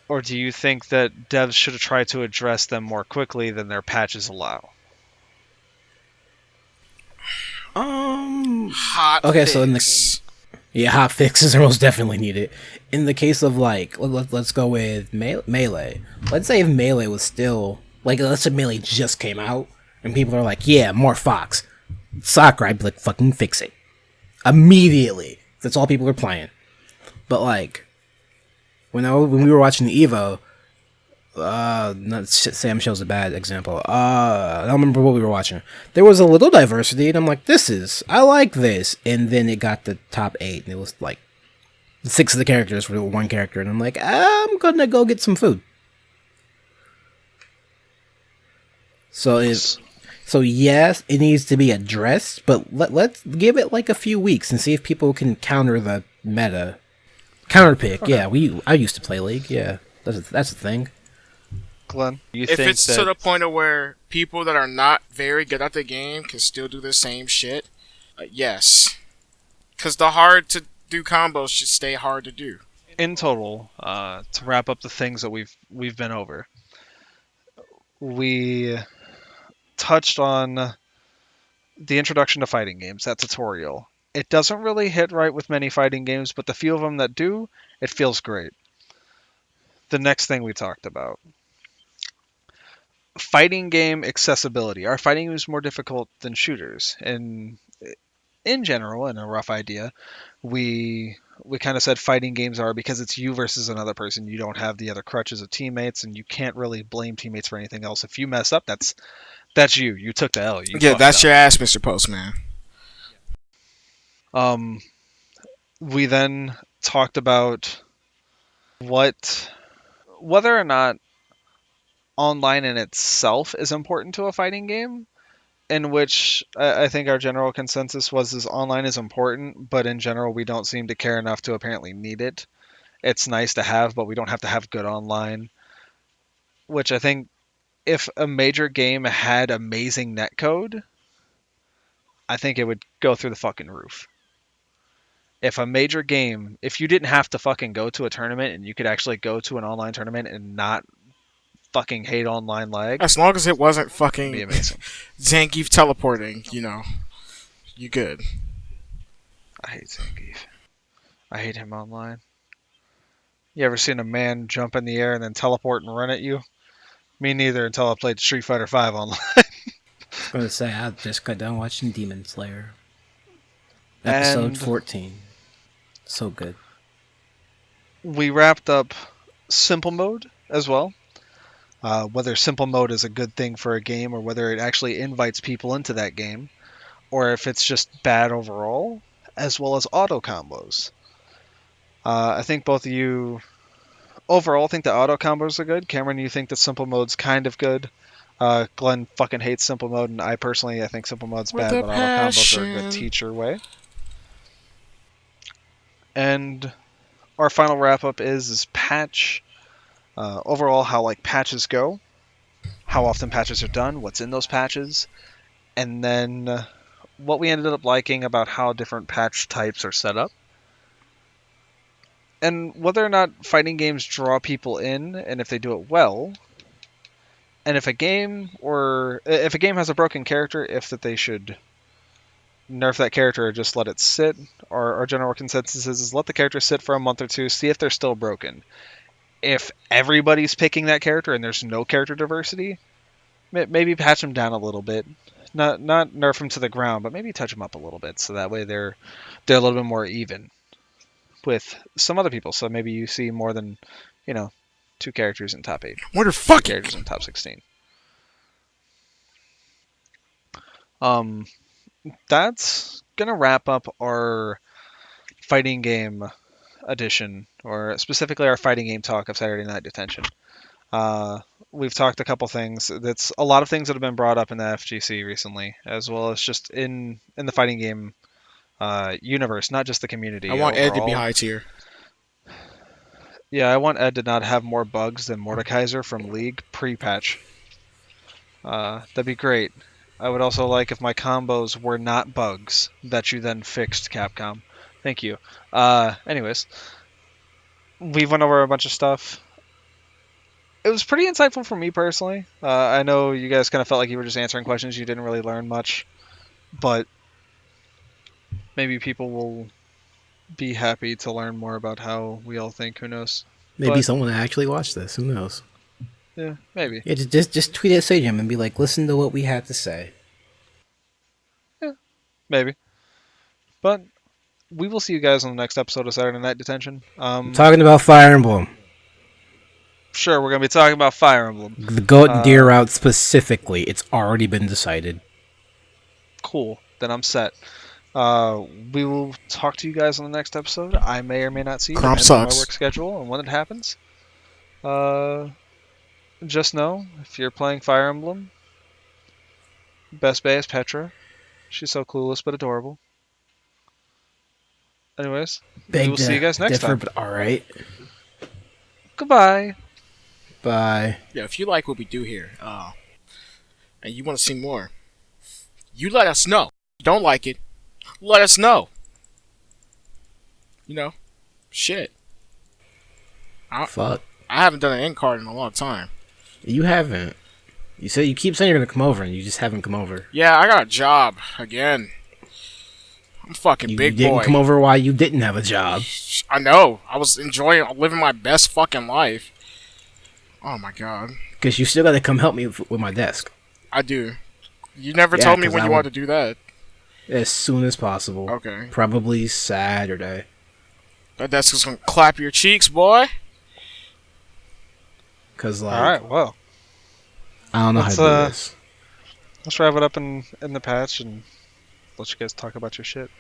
Or do you think that devs should try to address them more quickly than their patches allow? Um. Hot Okay, so in the fix. yeah, hot fixes are most definitely needed. In the case of like, let's go with Melee. Let's say if Melee was still like, let's say Melee just came out and people are like, yeah, more Fox, Soccer. I'd be like, fucking fix it immediately. That's all people are playing. But like when we were watching the Evo, not Sam shows a bad example. I don't remember what we were watching. There was a little diversity, and I'm like, I like this. And then it got the top 8, and it was like 6 of the characters were one character, and I'm like, I'm gonna go get some food. So yes, it needs to be addressed, but let's give it like a few weeks and see if people can counter the meta. Counter pick, Okay. yeah. I used to play League, yeah. That's a thing. Glenn, you If think it's that to the point of where people that are not very good at the game can still do the same shit, yes. Because the hard to do combos should stay hard to do. in total, to wrap up the things that we've been over, we touched on the introduction to fighting games, that tutorial. It doesn't really hit right with many fighting games, but the few of them that do, it feels great. The next thing we talked about, fighting game accessibility. Are fighting games more difficult than shooters? And in general, in a rough idea, we kind of said fighting games are because it's you versus another person. You don't have the other crutches of teammates, and you can't really blame teammates for anything else. If you mess up, that's you. You took the L. You Yeah, fucked that's up. your ass, Mr. Postman. Um, we then talked about what whether or not online in itself is important to a fighting game. In which I think our general consensus was is online is important, but in general we don't seem to care enough to apparently need it. It's nice to have, but we don't have to have good online. Which I think if a major game had amazing netcode, I think it would go through the fucking roof. If a major game, if you didn't have to fucking go to a tournament and you could actually go to an online tournament and not fucking hate online lag, As long as it wasn't it'd be fucking amazing. Zangief teleporting, you good. I hate Zangief. I hate him online. You ever seen a man jump in the air and then teleport and run at you? Me neither until I played Street Fighter V online. I was gonna say I just got done watching Demon Slayer. Episode And 14. So good. we wrapped up simple mode as well. Whether simple mode is a good thing for a game or whether it actually invites people into that game, or if it's just bad overall, as well as auto combos. I think both of you overall think that auto combos are good. Cameron, you think that simple mode's kind of good. Glenn fucking hates simple mode, and I think simple mode's With bad, a but auto combos are a good passion. teacher way. And our final wrap up is patch. Overall, how like patches go, how often patches are done, what's in those patches, and then what we ended up liking about how different patch types are set up, and whether or not fighting games draw people in, and if they do it well, and if a game has a broken character, if that they should nerf that character or just let it sit. Our general consensus is let the character sit for a month or two, see if they're still broken. If everybody's picking that character and there's no character diversity, maybe patch them down a little bit. Not nerf them to the ground, but maybe touch them up a little bit so that way they're a little bit more even with some other people. So maybe you see more than 2 characters in top 8, Where the 2 fuck characters in top 16. Um, that's gonna wrap up our fighting game edition, or specifically our fighting game talk of Saturday Night Detention. Uh, we've talked a couple things. That's a lot of things that have been brought up in the FGC recently, as well as just in the fighting game universe, not just the I community want Ed to be overall. high tier. Yeah, I want Ed to not have more bugs than Mordekaiser from League pre-patch. That'd be great. I would also like if my combos were not bugs that you then fixed, Capcom. Thank you. Anyways, we went over a bunch of stuff. It was pretty insightful for me personally. I know you guys kind of felt like you were just answering questions. You didn't really learn much, but maybe people will be happy to learn more about how we all think. Who knows? Maybe But someone actually watched this. Who knows? yeah, maybe. Yeah, just tweet at Sajam and be like, listen to what we had to say. Yeah, maybe. But we will see you guys on the next episode of Saturday Night Detention. I'm talking about Fire Emblem. Sure, we're gonna be talking about Fire Emblem. The goat and deer route specifically. It's already been decided. Cool. Then I'm set. We will talk to you guys on the next episode. I may or may not see you, Crop depending on my sucks. work schedule and when it happens. Just know, if you're playing Fire Emblem, best bay is Petra. She's so clueless but adorable. Anyways, we will see you guys next differ, time. but alright. Goodbye. Bye. Yeah, if you like what we do here, and you want to see more, you let us know. If you don't like it, let us know. You know, shit. Fuck. I haven't done an end card in a long time. You haven't. You say you keep saying you're gonna come over, and you just haven't come over. Yeah, I got a job again. I'm fucking You big didn't boy. come over while you didn't have a job. I know. I was enjoying living my best fucking life. Oh my god. Because you still gotta come help me with my desk. I do. You never Yeah, told me 'cause when I you would- wanted to do that. As soon as possible. Okay. Probably Saturday. That desk is gonna clap your cheeks, boy. Because, like, Alright, well, I don't know let's, how to do this. let's wrap it up in the patch and let you guys talk about your shit.